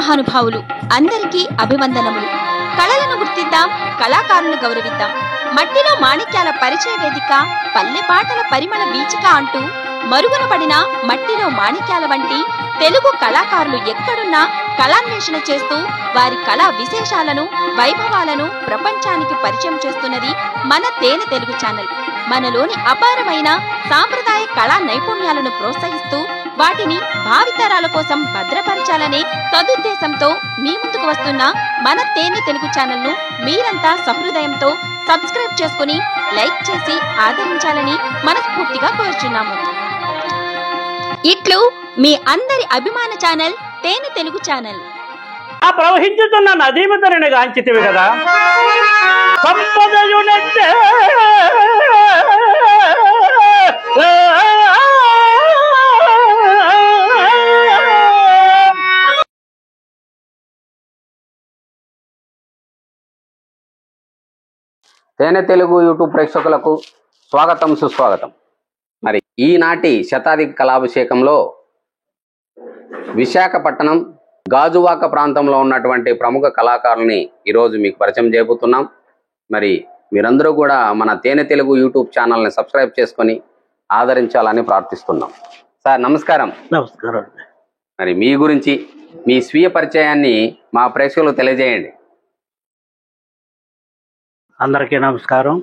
మహానుభావులు అందరికీ అభివందనములు. కళలను గుర్తిద్దాం, కళాకారులను గౌరవిద్దాం. మట్టిలో మాణిక్యాల పరిచయ వేదిక, పల్లె పాటల పరిమళ వీచిక అంటూ మరుగున పడిన మట్టిలో మాణిక్యాల వంటి తెలుగు కళాకారులు ఎక్కడున్నా కళాన్వేషణ చేస్తూ వారి కళా విశేషాలను, వైభవాలను ప్రపంచానికి పరిచయం చేస్తున్నది మన తేనె తెలుగు ఛానల్. మనలోని అపారమైన సాంప్రదాయ కళా నైపుణ్యాలను ప్రోత్సహిస్తూ వాటిని భావితరాల కోసం భద్రపరచాలనే సదుద్దేశంతో మీ ముందుకు వస్తున్న మన తేనె తెలుగు ఛానల్ ను మీరంతా సహృదయంతో సబ్స్క్రైబ్ చేసుకుని లైక్ చేసి ఆదరించాలని మనస్ఫూర్తిగా కోరుచున్నాము. ఇట్లు మీ అందరి అభిమాన ఛానల్ తేనె తెలుగు ఛానల్. ఆ ప్రవహించుతున్న నదీమతని గాంచితివి కదా, సంపదయునెత్తే తేనె తెలుగు యూట్యూబ్ ప్రేక్షకులకు స్వాగతం, సుస్వాగతం. మరి ఈనాటి శతాధిక కళాభిషేకంలో విశాఖపట్నం గాజువాక ప్రాంతంలో ఉన్నటువంటి ప్రముఖ కళాకారుల్ని ఈరోజు మీకు పరిచయం చేయబోతున్నాం. మరి మీరందరూ కూడా మన తేనె తెలుగు యూట్యూబ్ ఛానల్ని సబ్స్క్రైబ్ చేసుకొని ఆదరించాలని ప్రార్థిస్తున్నాం. సార్ నమస్కారం. నమస్కారం. మరి మీ గురించి మీ స్వీయ పరిచయాన్ని మా ప్రేక్షకులకు తెలియజేయండి. అందరికీ నమస్కారం.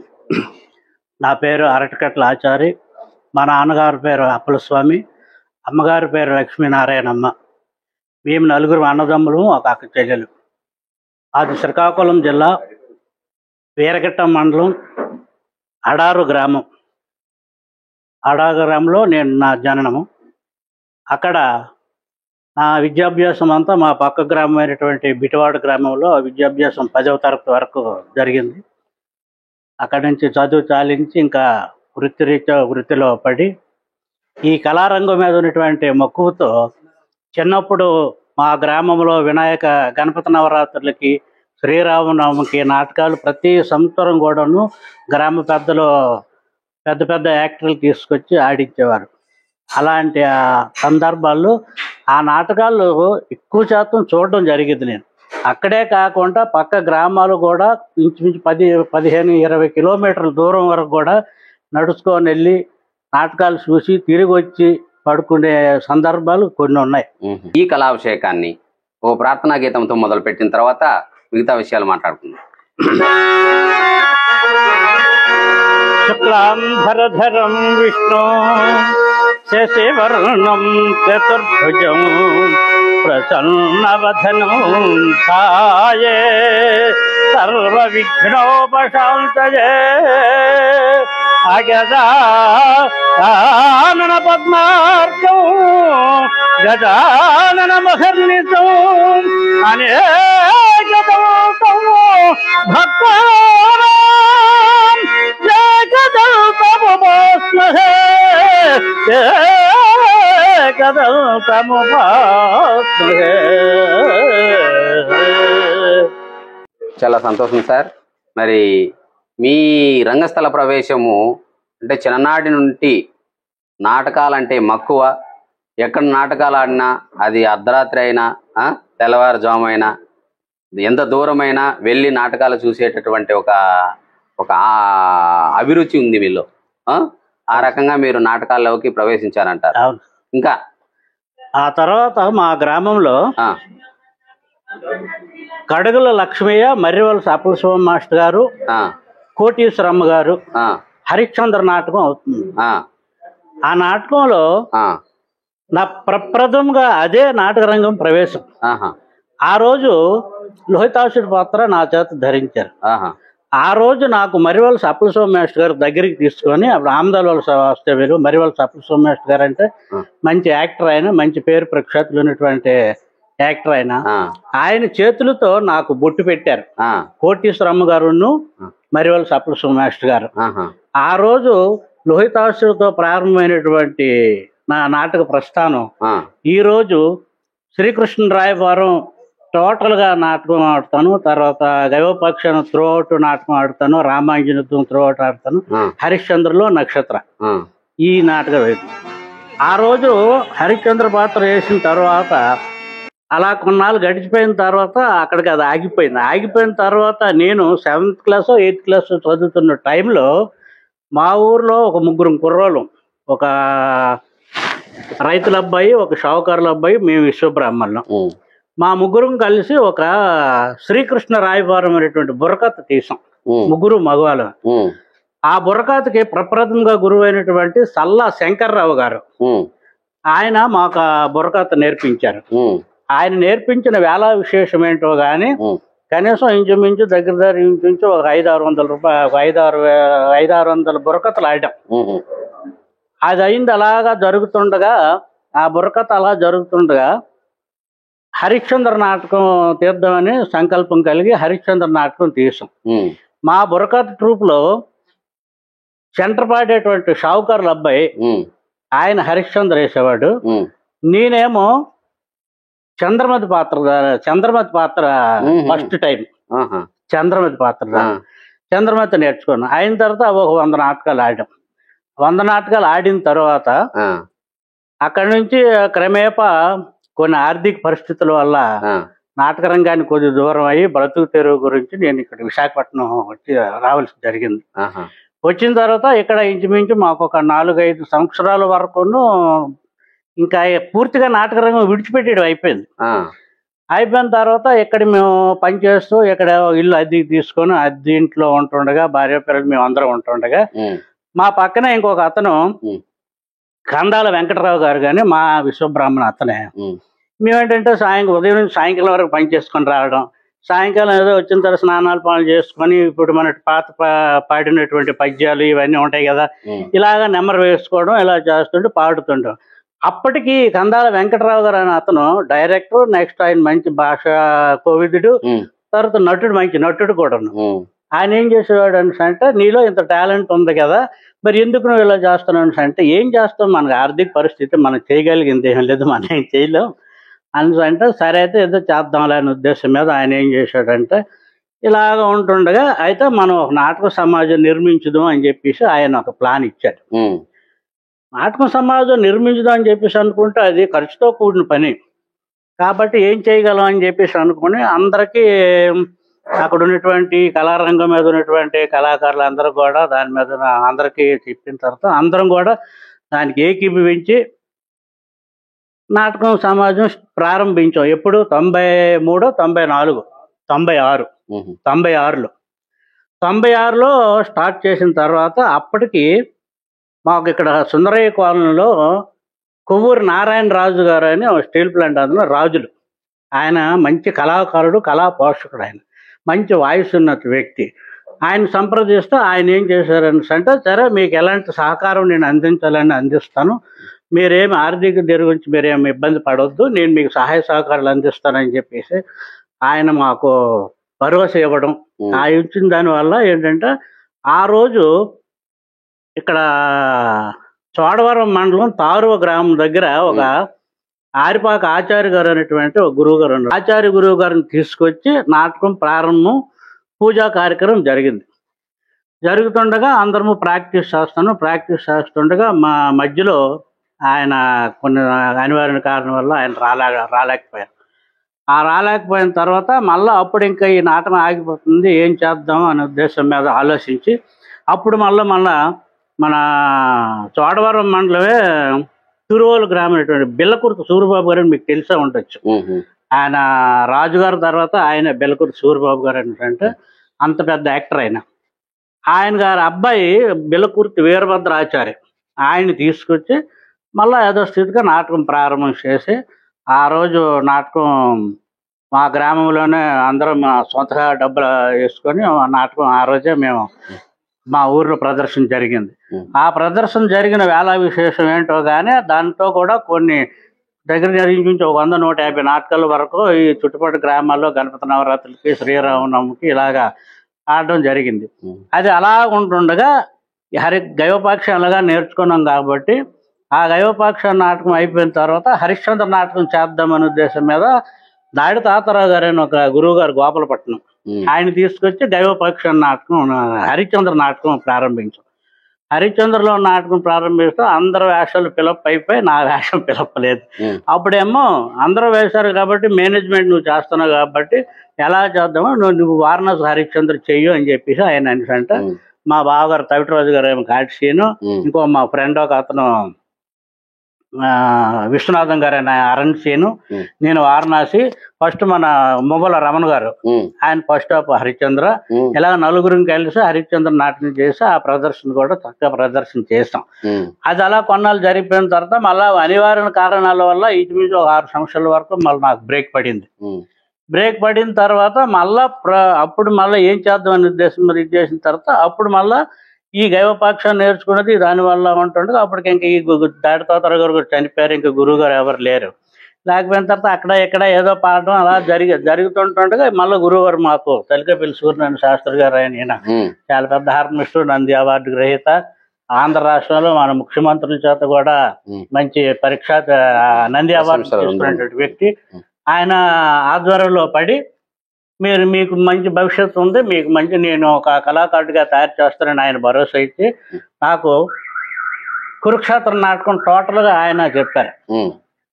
నా పేరు అరటికట్ల ఆచారి. మా నాన్నగారి పేరు అప్పలస్వామి, అమ్మగారి పేరు లక్ష్మీనారాయణమ్మ. మేము నలుగురు అన్నదమ్ములు, ఒక అక్క చెల్లెలు. అది శ్రీకాకుళం జిల్లా వీరఘట్టం మండలం అడారు గ్రామం. అడారు గ్రామంలో నేను నా జననము. అక్కడ నా విద్యాభ్యాసం అంతా మా పక్క గ్రామమైనటువంటి బిటివాడ గ్రామంలో విద్యాభ్యాసం 10వ తరగతి వరకు జరిగింది. అక్కడి నుంచి చదువు చాలించి ఇంకా వృత్తిలో పడి ఈ కళారంగం మీద ఉన్నటువంటి మక్కువతో చిన్నప్పుడు మా గ్రామంలో వినాయక గణపతి నవరాత్రులకి, శ్రీరామనవమికి నాటకాలు ప్రతి సంవత్సరం కూడాను గ్రామ పెద్దలు పెద్ద పెద్ద యాక్టర్లు తీసుకొచ్చి ఆడించేవారు. అలాంటి సందర్భాల్లో ఆ నాటకాలు ఎక్కువ శాతం చూడడం జరిగింది. నేను అక్కడే కాకుండా పక్క గ్రామాలు కూడా ఇంచుమించు 10-15-20 కిలోమీటర్ల దూరం వరకు కూడా నడుచుకొని వెళ్ళి నాటకాలు చూసి తిరిగి వచ్చి పడుకునే సందర్భాలు కొన్ని ఉన్నాయి. ఈ కళాభిషేకాన్ని ఓ ప్రార్థనా గీతంతో మొదలు పెట్టిన తర్వాత మిగతా విషయాలు మాట్లాడుకుందాం. శుక్లాంబరధరం విష్ణు శశివర్ణం చతుర్భుజం ప్రసన్నవదనం ఛాయే సర్వ విఘ్నోపశాంతయే అగజానన పద్మార్కం గజానన మహర్నిశం అనేకదౌతం భక్తానాం ఏకదౌతముపాస్మహే ఏకదౌతముపాస్మహే. చాలా సంతోషం సార్. మరి మీ రంగస్థల ప్రవేశము అంటే చిన్ననాటి నుండి నాటకాలంటే మక్కువ, ఎక్కడ నాటకాలు ఆడినా అది అర్ధరాత్రి అయినా తెల్లవారుజాము అయినా ఎంత దూరమైనా వెళ్ళి నాటకాలు చూసేటటువంటి ఒక అభిరుచి ఉంది మీలో. ఆ రకంగా మీరు నాటకాల్లోకి ప్రవేశించారంటారు. ఇంకా ఆ తర్వాత మా గ్రామంలో కడుగుల లక్ష్మయ్య, మర్రివలస అప్పలస్వామి మాస్టర్ గారు, కోటీశ్వరమ్మ గారు హరిశ్చంద్ర నాటకం అవుతుంది. ఆ నాటకంలో నా ప్రప్రథంగా అదే నాటక రంగం ప్రవేశం. ఆ రోజు లోహితాసుడి పాత్ర నా చేత ధరించారు. ఆ రోజు నాకు మర్రివలస అప్పలస్వామి మాస్టర్ గారు దగ్గరికి తీసుకొని, అప్పుడు ఆమదాల వలస వాస్తవ్యులు మర్రివలస అప్పలస్వామి మాస్టర్ గారు అంటే మంచి యాక్టర్, అయినా మంచి పేరు ప్రఖ్యాతులు ఉన్నటువంటి యాక్టర్ అయిన ఆయన చేతులతో నాకు బొట్టు పెట్టారు కోటీశ్వరమ్మ గారును మర్రివలస అప్పలస్వామి మాస్టర్ గారు. ఆ రోజు లోహితాసుడితో ప్రారంభమైనటువంటి నా నాటక ప్రస్థానం ఈ రోజు శ్రీకృష్ణ రాయబారం టోటల్ గా నాటకం ఆడతాను, తర్వాత గైవపక్షను త్రోఅవుట్ నాటకం ఆడతాను, రామాంజన త్రోఅవుట్ ఆడతాను, హరిశ్చంద్రలో నక్షత్ర ఈ నాటకం. ఆ రోజు హరిశ్చంద్ర పాత్ర వేసిన తర్వాత అలా కొన్నాళ్ళు గడిచిపోయిన తర్వాత అక్కడికి అది ఆగిపోయింది. ఆగిపోయిన తర్వాత నేను 7th క్లాసో 8th క్లాసో చదువుతున్న టైంలో మా ఊర్లో ఒక ముగ్గురు కుర్రోళ్ళం, ఒక రైతుల అబ్బాయి, ఒక షావుకారుల అబ్బాయి, మేము విశ్వబ్రాహ్మణులం. మా ముగ్గురం కలిసి ఒక శ్రీకృష్ణ రాయబారం అనేటువంటి బుర్రకథ తీసాం, ముగ్గురు మగవాళ్ళం. ఆ బుర్రకథకి ప్రప్రథమంగా గురువు అయినటువంటి సల్లా శంకర్రావు గారు, ఆయన మాకు ఆ బుర్రకథ నేర్పించారు. ఆయన నేర్పించిన వేళ విశేషం ఏంటో గానీ కనీసం ఇంచుమించు దగ్గర ఇంచుమించు ఒక 500-600 రూపాయలు 500-600 బుర్రకథలు ఆడాం. అది అయింది. అలాగా జరుగుతుండగా, ఆ బుర్రకథ అలా జరుగుతుండగా హరిశ్చంద్ర నాటకం తీద్దామని సంకల్పం కలిగి హరిశ్చంద్ర నాటకం తీసాం. మా బుర్రకథ ట్రూప్ లో సెంటర్ పాడేటువంటి షావుకారుల అబ్బాయి, ఆయన హరిశ్చంద్ర వేసేవాడు. నేనేమో చంద్రమతి పాత్ర ఫస్ట్ టైం చంద్రమతి చంద్రమతి నేర్చుకున్నాను. అయిన తర్వాత ఒక 100 నాటకాలు ఆడాం. 100 నాటకాలు ఆడిన తర్వాత అక్కడి నుంచి క్రమేపా కొన్ని ఆర్థిక పరిస్థితుల వల్ల నాటక రంగానికి కొద్ది దూరం అయ్యి బ్రతుకు తెరువు గురించి నేను ఇక్కడ విశాఖపట్నం వచ్చి రావాల్సి జరిగింది. వచ్చిన తర్వాత ఇక్కడ ఇంచుమించు మాకు ఒక 4-5 సంవత్సరాల వరకును ఇంకా పూర్తిగా నాటక రంగం విడిచిపెట్టేయడం అయిపోయింది. అయిపోయిన తర్వాత ఇక్కడ మేము పనిచేస్తూ ఇక్కడ ఇల్లు అద్దెకి తీసుకొని అద్దె ఇంట్లో ఉంటుండగా, భార్య పిల్లలు మేము అందరం ఉంటుండగా, మా పక్కన ఇంకొక అతను కందాల వెంకటరావు గారు కానీ మా విశ్వబ్రాహ్మణ అతనే. మేమేంటంటే ఉదయం నుంచి సాయంకాలం వరకు పని చేసుకొని రావడం, సాయంకాలం ఏదో వచ్చిన తర్వాత స్నానాలు పనులు చేసుకొని ఇప్పుడు మన పాత పాడినటువంటి పద్యాలు ఇవన్నీ ఉంటాయి కదా, ఇలాగా నెంబర్ వేసుకోవడం, ఇలా చేస్తుంటే పాడుతుంటాం. అప్పటికి కందాల వెంకటరావు గారు అనే అతను డైరెక్టర్, నెక్స్ట్ ఆయన మంచి భాష కోవిదుడు, తర్వాత నటుడు, మంచి నటుడు కూడా. ఆయన ఏం చేసేవాడు అంటే, నీలో ఇంత టాలెంట్ ఉంది కదా, మరి ఎందుకు నువ్వు ఇలా చేస్తున్నావు అంటే, ఏం చేస్తాం, మనకు ఆర్థిక పరిస్థితి మనం చేయగలిగింది ఏం లేదు, మనం ఏం చేయలేం అని అంటే, సరే అయితే ఏదో చేద్దాంలే అనే ఉద్దేశం మీద ఆయన ఏం చేశాడంటే, ఇలాగ ఉంటుండగా అయితే మనం ఒక నాటక సమాజం నిర్మించుదాం అని చెప్పేసి ఆయన ఒక ప్లాన్ ఇచ్చాడు. నాటక సమాజం నిర్మించుదాం అని చెప్పేసి అనుకుంటే అది ఖర్చుతో కూడిన పని కాబట్టి ఏం చేయగలం అని చెప్పేసి అనుకుని అందరికీ అక్కడ ఉన్నటువంటి కళారంగం మీద ఉన్నటువంటి కళాకారులు అందరూ కూడా దాని మీద అందరికీ చెప్పిన తర్వాత అందరం కూడా దానికి ఏకీభవించి నాటకం సమాజం ప్రారంభించాం. ఎప్పుడు 93, 94, 96లో స్టార్ట్ చేసిన తర్వాత అప్పటికి మాకు ఇక్కడ సుందరయ్య కాలనీలో కొవ్వూరు నారాయణ రాజు గారు అని స్టీల్ ప్లాంట్ అందులో రాజులు, ఆయన మంచి కళాకారుడు, కళా పోషకుడు, ఆయన మంచి వాయిస్ ఉన్న వ్యక్తి. ఆయన సంప్రదిస్తే ఆయన ఏం చేశారని అంటే, సరే మీకు ఎలాంటి సహకారం నేను అందించాలని అందిస్తాను, మీరేమి ఆర్థిక దీని గురించి మీరేమి ఇబ్బంది పడవద్దు, నేను మీకు సహాయ సహకారాలు అందిస్తానని చెప్పేసి ఆయన మాకు భరోసా ఇవ్వడం. ఆ ఇచ్చిన దానివల్ల ఏంటంటే ఆ రోజు ఇక్కడ చోడవరం మండలం తారువ గ్రామం దగ్గర ఒక ఆరిపాక ఆచార్య గారు అనేటువంటి ఒక గురువు గారు ఉన్నారు. ఆచార్య గురువు గారిని తీసుకొచ్చి నాటకం ప్రారంభం, పూజా కార్యక్రమం జరిగింది. జరుగుతుండగా అందరము ప్రాక్టీస్ చేస్తుండగా మా మధ్యలో ఆయన కొన్ని అనివార్య కారణం వల్ల ఆయన రాలేకపోయారు. ఆ రాలేకపోయిన తర్వాత మళ్ళీ అప్పుడు ఇంకా ఈ నాటకం ఆగిపోతుంది, ఏం చేద్దాం అనే ఉద్దేశం మీద ఆలోచించి అప్పుడు మళ్ళీ మన చోడవరం మండలమే తురువోలు గ్రామం అనేటువంటి బిల్లకుర్తి సూరిబాబు గారు అని మీకు తెలిసే ఉండొచ్చు. ఆయన రాజుగారి తర్వాత ఆయన బిల్లకుర్తి సూరిబాబు గారు అంటే అంత పెద్ద యాక్టర్. ఆయన గారి అబ్బాయి బిల్లకుర్తి వీరభద్రాచార్య, ఆయన్ని తీసుకొచ్చి మళ్ళీ ఏదో స్థితిగా నాటకం ప్రారంభం చేసి ఆ రోజు నాటకం మా గ్రామంలోనే అందరం సొంతగా డబ్బులు వేసుకొని నాటకం ఆ రోజే మేము మా ఊర్లో ప్రదర్శన జరిగింది. ఆ ప్రదర్శన జరిగిన వేళ విశేషం ఏంటో కానీ దాంతో కూడా కొన్ని దగ్గర నుంచి ఒక 100-150 నాటకాల వరకు ఈ చుట్టుపక్కల గ్రామాల్లో గణపతి నవరాత్రులకి, శ్రీరామనవమికి ఇలాగా ఆడడం జరిగింది. అది అలా ఉంటుండగా గయోపాక్షం అలాగా నేర్చుకున్నాం కాబట్టి ఆ గయోపాక్ష నాటకం అయిపోయిన తర్వాత హరిశ్చంద్ర నాటకం చేద్దామనే ఉద్దేశం మీద దాడి తాతారావు గారు అని ఒక గురువు గారు గోపాలపట్నం, ఆయన తీసుకొచ్చి గయోపాక్ష నాటకం హరిశ్చంద్ర నాటకం ప్రారంభించాం. హరిశ్చంద్రలో నాటకం ప్రారంభిస్తూ అందరు వేషాలు ఫిలప్ అయిపోయి నా వేషం ఫిలప్ లేదు. అప్పుడేమో అందరూ వేశారు కాబట్టి మేనేజ్మెంట్ నువ్వు చేస్తున్నావు కాబట్టి ఎలా చేద్దామో నువ్వు వారణాసి హరిశ్చంద్ర చెయ్యు అని చెప్పేసి ఆయన అనిసంట. మా బావగారు తవిటరాజు గారు ఏమో ఘాట్సీను, ఇంకో మా ఫ్రెండ్ ఒక అతను విశ్వనాథం గారు ఆయన అరణ్ సీను, నేను వారణాసి. ఫస్ట్ మన మొబల రమణ గారు ఆయన ఫస్ట్ ఆఫ్ హరిశ్చంద్ర, ఇలా నలుగురిని కలిసి హరిశ్చంద్ర నాటకం చేసి ఆ ప్రదర్శన కూడా చక్కగా ప్రదర్శన చేస్తాం. అది అలా కొన్నాళ్ళు జరిగిపోయిన తర్వాత మళ్ళీ అనివార్య కారణాల వల్ల ఇంచుమించు 6 సంవత్సరాల వరకు మళ్ళీ నాకు బ్రేక్ పడింది. బ్రేక్ పడిన తర్వాత మళ్ళా అప్పుడు మళ్ళీ ఏం చేద్దామని ఉద్దేశం ఇది చేసిన తర్వాత అప్పుడు మళ్ళా ఈ గైవపాక్షాన్ని నేర్చుకున్నది దానివల్ల ఉంటుండగా అప్పటికి ఇంక ఈ దాడితోతర గారు చనిపోయారు, ఇంకా గురువు గారు ఎవరు లేరు. లేకపోయిన తర్వాత అక్కడ ఇక్కడ ఏదో పాడడం అలా జరుగుతుంటుండగా మళ్ళీ గురువు గారు మాకు తలికపల్లి సూర్యనారాయణ శాస్త్రి గారు ఆయన చాలా పెద్ద హార్మనిస్టు, నంది అవార్డు గ్రహీత, ఆంధ్ర రాష్ట్రంలో మన ముఖ్యమంత్రుల చేత కూడా మంచి పరీక్ష నంది అవార్డు తీసుకున్నటువంటి వ్యక్తి. ఆయన ఆధ్వర్యంలో పడి మీకు మంచి భవిష్యత్తు ఉంది, మీకు మంచి నేను ఒక కళాకారుడిగా తయారు చేస్తానని ఆయన భరోసా ఇచ్చి నాకు కురుక్షేత్ర నాటకం టోటల్గా ఆయన చెప్పారు.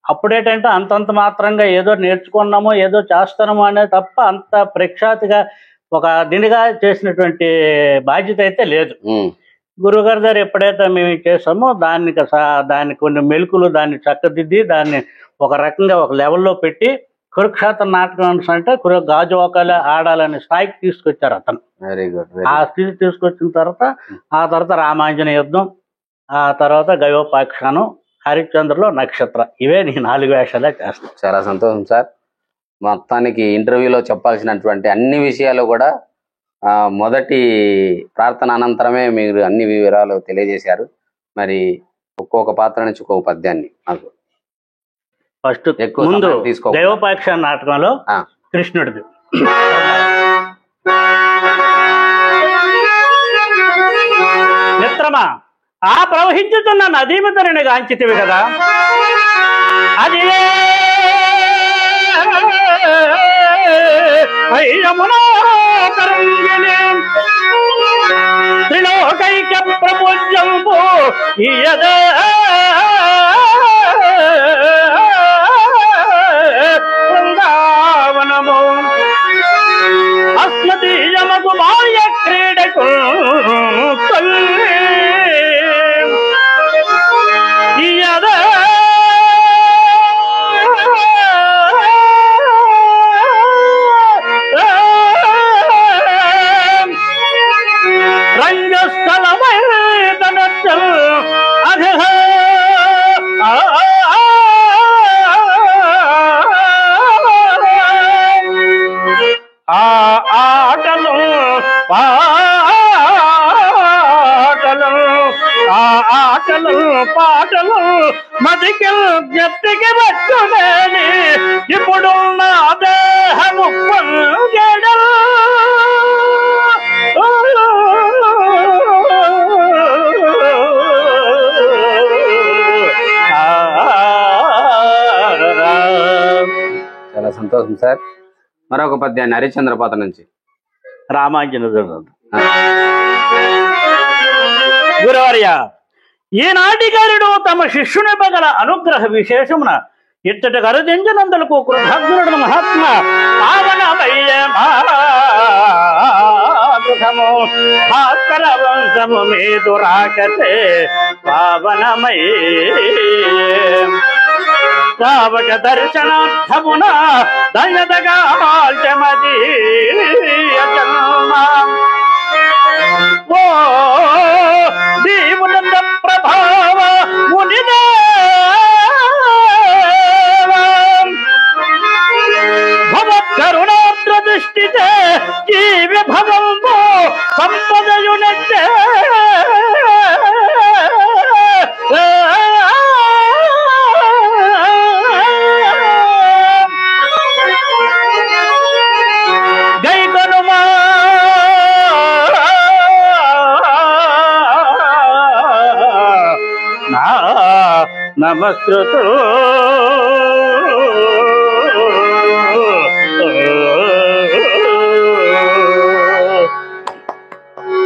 అప్పుడేంటంటే అంతంత మాత్రంగా ఏదో నేర్చుకున్నామో ఏదో చేస్తామో అనేది తప్ప అంత ప్రఖ్యాతిగా ఒక దినిగా చేసినటువంటి బాధ్యత అయితే లేదు. గురువుగారి దగ్గర ఎప్పుడైతే మేము చేసామో దాన్ని కొన్ని మెలుకులు దాన్ని చక్కదిద్ది దాన్ని ఒక రకంగా ఒక లెవెల్లో పెట్టి కురుక్షేత్ర నాటకం అంటే గాజువాకాలు ఆడాలనే స్థాయికి తీసుకొచ్చారు అతను. Very good. ఆ స్థితి తీసుకొచ్చిన తర్వాత రామాంజన యుద్ధం, ఆ తర్వాత గయోపాఖ్యానం, హరిశ్చంద్రలో నక్షత్ర, ఇవే నేను 4 వేషాలే చేస్తాను. చాలా సంతోషం సార్. మొత్తానికి ఇంటర్వ్యూలో చెప్పాల్సినటువంటి అన్ని విషయాలు కూడా మొదటి ప్రార్థన అనంతరమే మీరు అన్ని వివరాలు తెలియజేశారు. మరి ఒక్కొక్క పాత్ర నుంచి ఒక్కొక్క పద్యాన్ని నాకు ఫస్ట్ ముందు దైవపాక్ష నాటకంలో కృష్ణుడిది. మిత్రమా, ఆ ప్రవహించుతున్న నదీమితరిని గాంచితివి కదా, అది త్రిలోకైక ప్రపంచంబు ఇయదే బృందావనము అస్మదీయమగు మాయ క్రీడకు ఇయదే పాటలు మదికి జప్తికి వచ్చునేని ఇప్పుడు నా దేహము పొంగెడు చాలా సంతోషం సార్. మరొక పద్యాన్ని హరిశ్చంద్ర పాత్ర నుంచి రామాంజన గురువర్య, ఈనాటికారుడు తమ శిష్యుని పగల అనుగ్రహ విశేషమున ఇత్తటి కరుదించినందులకు కృతజ్ఞుడు మహాత్మ పావనమయ్యము భాస్కర వంశము మీదు రాకతే పావనమై కావట దర్శనార్థమున దయదగా మాల్చమది ఓ దీవునంద ప్రభావ భవ కరుణాద్ర దృష్టితే జీవి భవంబో సంపదయునెత్తే నమస్కృతో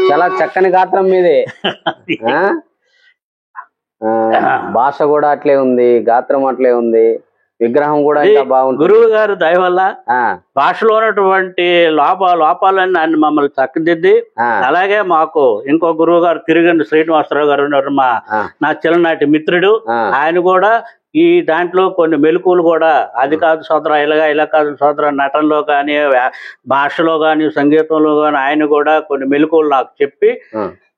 చాలా చక్కని గాత్రం మీదే. భాష కూడా అట్లే ఉంది, గాత్రం అట్లే ఉంది, విగ్రహం కూడా ఇంకా బాగుంది. గురువు గారు దయ వల్ల భాషలో ఉన్నటువంటి లోపాలన్నీ ఆయన మమ్మల్ని చక్కదిద్ది, అలాగే మాకు ఇంకో గురువు గారు తిరుగండి శ్రీనివాసరావు గారు ఉన్నారు, నా చిన్ననాటి మిత్రుడు. ఆయన కూడా ఈ దాంట్లో కొన్ని మెలకువలు కూడా అది కాదు సోదర ఇలా కాదు సోదర నటనలో కానీ భాషలో కానీ సంగీతంలో కానీ ఆయన కూడా కొన్ని మెలకువలు నాకు చెప్పి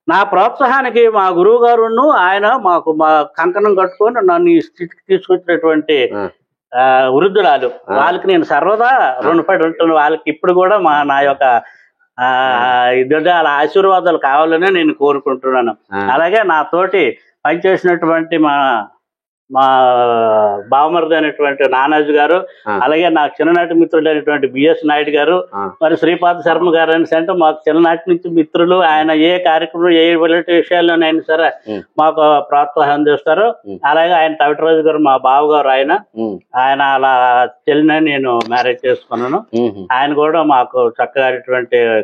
నా ప్రోత్సాహానికి మా గురువు గారును ఆయన మాకు మా కంకణం కట్టుకొని నన్ను ఈ స్థితికి తీసుకొచ్చినటువంటి వృద్ధురాలు, వాళ్ళకి నేను సర్వదా రుణపడి ఉంటున్న. వాళ్ళకి ఇప్పుడు కూడా నా యొక్క వాళ్ళ ఆశీర్వాదాలు కావాలని నేను కోరుకుంటున్నాను. అలాగే నా తోటి పనిచేసినటువంటి మా బావమరిది అయినటువంటి నానాజీ గారు, అలాగే నాకు చిన్ననాటి మిత్రుడు అయినటువంటి బిఎస్ నాయుడు గారు, మరి శ్రీపాద శర్మ గారు అంటే మాకు చిన్ననాటి నుంచి మిత్రులు. ఆయన ఏ కార్యక్రమం ఏ విషయాల్లోనైనా సరే మాకు ప్రోత్సాహం చేస్తారు. అలాగే ఆయన తవిటరాజు గారు మా బావ గారు, ఆయన అలా చెల్లిన నేను మ్యారేజ్ చేసుకున్నాను. ఆయన కూడా మాకు చక్కగా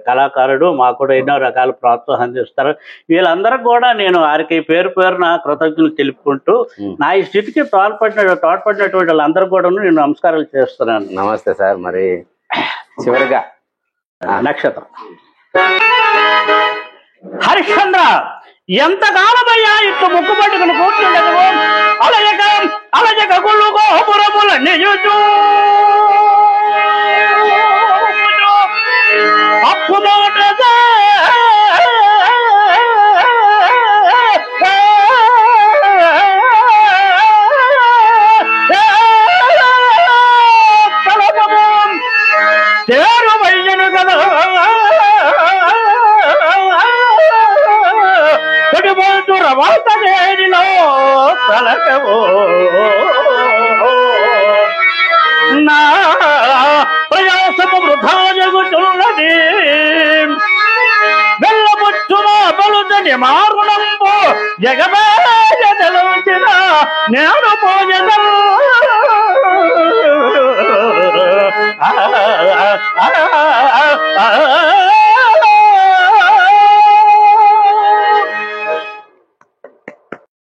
కళాకారుడు, మాకు కూడా ఎన్నో రకాల ప్రోత్సాహం చేస్తారు. వీళ్ళందరికీ కూడా నేను వారికి పేరు పేరున కృతజ్ఞతలు తెలుపుకుంటూ నా ఈ స్థితికి తోడ్పడినటువంటి వాళ్ళందరూ కూడా నేను నమస్కారాలు చేస్తున్నాను. నమస్తే సార్. మరి చివరిగా నక్షత్రం హరిశ్చంద్ర, ఎంతకాలమయ్యా ఇట్లు ముక్కు పట్టుకుని కూర్చుండదు, అలజక గుళ్ళు గోపురముల నిజు అప్పు చేరువయ్యను కదా రవాతేరిలో తలకవో నా ప్రయాసము వృధా జగుతున్నది, వెళ్ళబుచ్చున బలుదని మారుణంబు జగమేజదలుచిన నేను పూజను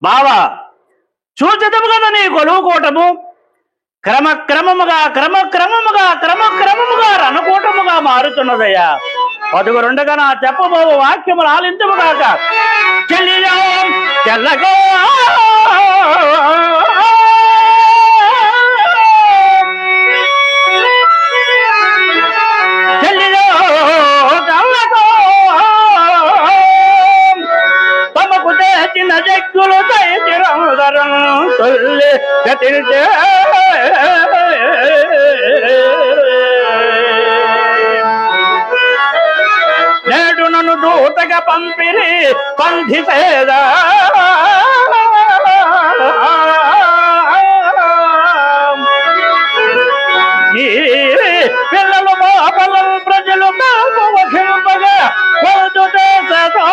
బావా, చూచదము కదా నీ కొలువుకోవటము క్రమక్రమముగా రణకూటముగా మారుతున్నదయ్యా. పదుగురుండగా నా చెప్పబోవు వాక్యములు ఆలించముగాక. చెల్లియో చెల్లగో తమకు తెచ్చిన జగ్గులు దైతిరందరం తొల్లి గతిరితే నేడు నన్ను దూతగా పంపిరి పంధిసేదా పిల్లలు బాబలం ప్రజలు వహింపగా పొద్దు దేశతో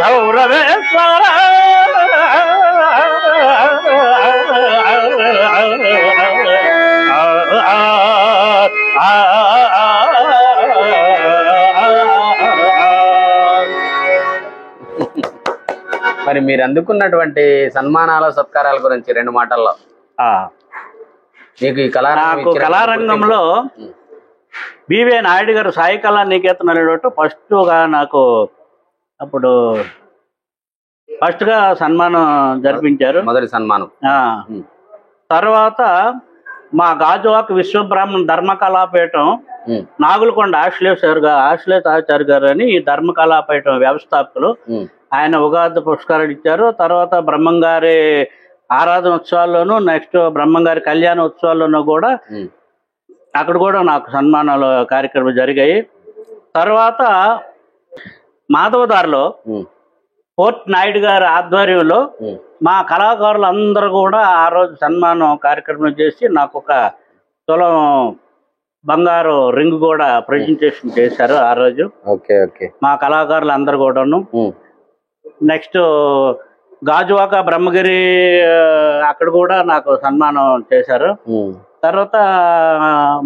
గౌరవేశ్వర మరి మీరు అందుకున్నటువంటి సన్మానాల సత్కారాల గురించి 2 మాటల్లో. మీకు ఈ కళారంగంలో బివే నాయుడు గారు సాయి కళా నికేతన్ అనేటట్టు ఫస్ట్గా నాకు అప్పుడు ఫస్ట్గా సన్మానం జరిపించారు, మొదటి సన్మానం. తర్వాత మా గాజువాక విశ్వబ్రాహ్మణ ధర్మకళాపీఠం నాగులకొండ ఆశ్లేషాచార్య గారు అని ఈ ధర్మకళాపీఠం వ్యవస్థాపకులు, ఆయన ఉగాది పురస్కారాలు ఇచ్చారు. తర్వాత బ్రహ్మంగారి ఆరాధన ఉత్సవాల్లోనూ నెక్స్ట్ బ్రహ్మంగారి కళ్యాణ ఉత్సవాల్లోనూ కూడా అక్కడ కూడా నాకు సన్మానాలు కార్యక్రమాలు జరిగాయి. తర్వాత మాధవదారిలో పోర్ట్ నాయుడు గారి ఆధ్వర్యంలో మా కళాకారులు అందరూ కూడా ఆ రోజు సన్మానం కార్యక్రమం చేసి నాకు ఒక తులం బంగారు రింగ్ కూడా ప్రజెంటేషన్ చేశారు ఆ రోజు. మా కళాకారులు అందరు కూడాను. నెక్స్ట్ గాజువాక బ్రహ్మగిరి అక్కడ కూడా నాకు సన్మానం చేశారు. తర్వాత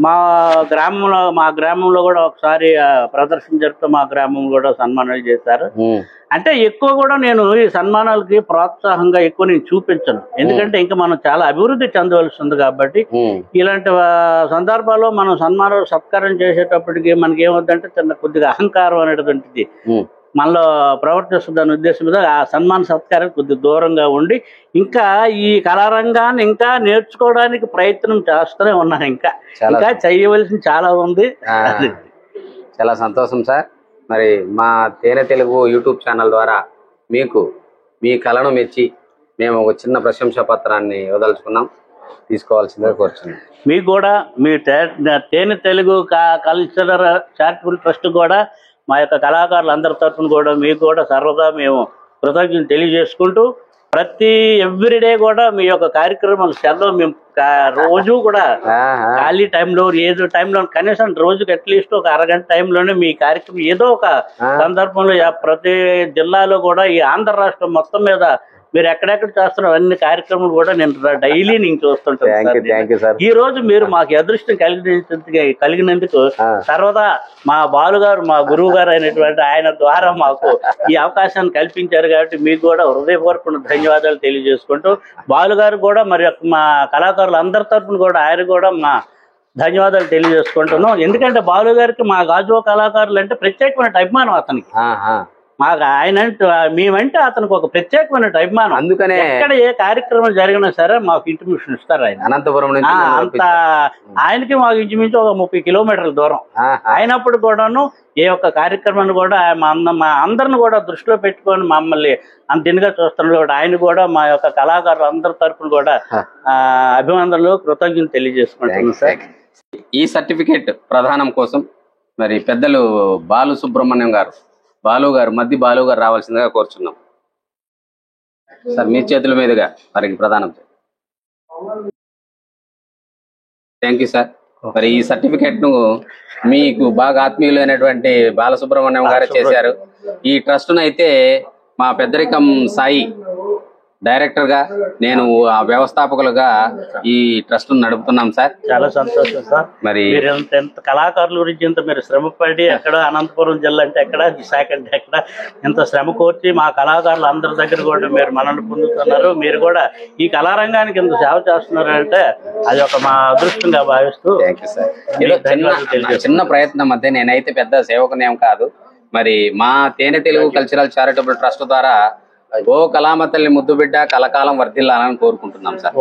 మా గ్రామంలో కూడా ఒకసారి ప్రదర్శన జరుపుతూ మా గ్రామం కూడా సన్మానాలు చేశారు. అంటే ఎక్కువ కూడా నేను ఈ సన్మానాలకి ప్రోత్సాహంగా ఎక్కువ నేను చూపించను, ఎందుకంటే ఇంకా మనం చాలా అభివృద్ధి చెందవలసి ఉంది కాబట్టి. ఇలాంటి సందర్భాల్లో మనం సన్మానాలు సత్కారం చేసేటప్పటికి మనకి ఏమవుతుందంటే చిన్న కొద్దిగా అహంకారం అనేటువంటిది మనలో ప్రవర్తిస్తుందనే ఉద్దేశం మీద ఆ సన్మాన సత్కారం కొద్దిగా దూరంగా ఉండి ఇంకా ఈ కళారంగాన్ని ఇంకా నేర్చుకోవడానికి ప్రయత్నం చేస్తూనే ఉన్నాను. ఇంకా చేయవలసింది చాలా ఉంది. చాలా సంతోషం సార్. మరి మా తేనె తెలుగు యూట్యూబ్ ఛానల్ ద్వారా మీకు మీ కళను మెచ్చి మేము ఒక చిన్న ప్రశంసా పత్రాన్ని వదలుచుకున్నాం, తీసుకోవాల్సిందిగా కోరుచున్నాం. మీకు కూడా మీ తేనె తెలుగు కల్చరల్ చారిటబుల్ ట్రస్ట్ కూడా మా యొక్క కళాకారులు అందరి తరఫున కూడా మీకు కూడా సర్వదా మేము కృతజ్ఞతలు తెలియజేసుకుంటూ ప్రతి ఎవ్రీడే కూడా మీ యొక్క కార్యక్రమాలు సెలవు మేము రోజు కూడా ఖాళీ టైంలో ఏదో టైంలో కనీసం రోజుకి అట్లీస్ట్ ఒక అరగంట టైంలోనే మీ కార్యక్రమం ఏదో ఒక సందర్భంలో ప్రతి జిల్లాలో కూడా ఈ ఆంధ్ర రాష్ట్రం మొత్తం మీద మీరు ఎక్కడెక్కడ చేస్తున్నారు అన్ని కార్యక్రమాలు కూడా నేను డైలీ నేను చూస్తుంటాను. ఈ రోజు మీరు మాకు అదృష్టం కలిగినందుకు సర్వదా మా బాలుగారు మా గురువు గారు అయినటువంటి ఆయన ద్వారా మాకు ఈ అవకాశాన్ని కల్పించారు కాబట్టి మీకు కూడా హృదయపూర్వక ధన్యవాదాలు తెలియజేసుకుంటూ బాలుగారు కూడా మరి మా కళాకారులు అందరి తరఫున కూడా ఆయన కూడా మా ధన్యవాదాలు తెలియజేసుకుంటున్నాం. ఎందుకంటే బాలు గారికి మా గాజువా కళాకారులు అంటే ప్రత్యేకమైన అభిమానం అతనికి. మాకు ఆయన మేమంటే అతనికి ఒక ప్రత్యేకమైన అభిమానం. అందుకనే ఎక్కడ ఏ కార్యక్రమం జరిగినా సరే మాకు ఇంటిమేషన్ ఇస్తారు ఆయన. అనంతపురం అంత ఆయనకి మాకు ఇంచుమించు ఒక 30 కిలోమీటర్ల దూరం అయినప్పుడు కూడాను ఏ ఒక్క కార్యక్రమాన్ని కూడా మా అందరిని కూడా దృష్టిలో పెట్టుకొని మమ్మల్ని అంత ఇదిగా చూస్తున్నారు కూడా ఆయన కూడా మా యొక్క కళాకారులు అందరి తరఫున కూడా అభినందనలు కృతజ్ఞతలు తెలియజేసుకుంటున్నాను సార్. ఈ సర్టిఫికేట్ ప్రదానం కోసం మరి పెద్దలు బాలు గారు మధ్య బాలు గారు రావాల్సిందిగా కోరుచున్నాం సార్. మీ చేతుల మీదుగా వారికి ప్రదానం. Thank you sir. మరి ఈ సర్టిఫికేట్ ను మీకు బాగా ఆత్మీయులైనటువంటి బాలసుబ్రహ్మణ్యం గారు చేశారు. ఈ ట్రస్ట్ ను అయితే మా పెద్దరికం సాయి డైరెక్టర్ గా నేను ఆ వ్యవస్థాపకులుగా ఈ ట్రస్ట్ నడుపుతున్నాం సార్. చాలా సంతోషం సార్. మరి ఎంత కళాకారుల గురించి ఇంత మీరు శ్రమపడి ఎక్కడ అనంతపురం జిల్లా అంటే ఎక్కడ విశాఖ అంటే ఎక్కడ ఇంత శ్రమ కోర్చి మా కళాకారులు అందరి దగ్గర కూడా మీరు మనల్ని పొందుతున్నారు. మీరు కూడా ఈ కళారంగానికి ఇంత సేవ చేస్తున్నారంటే అది ఒక మా అదృష్టంగా భావిస్తూ చిన్న ప్రయత్నం మధ్య నేనైతే పెద్ద సేవకునేం కాదు. మరి మా తేనె తెలుగు కల్చరల్ చారిటబుల్ ట్రస్ట్ ద్వారా ఓ కళామ తల్లి ముద్దు బిడ్డ కలకాలం వర్ధిల్లాలని కోరుకుంటున్నాం సార్.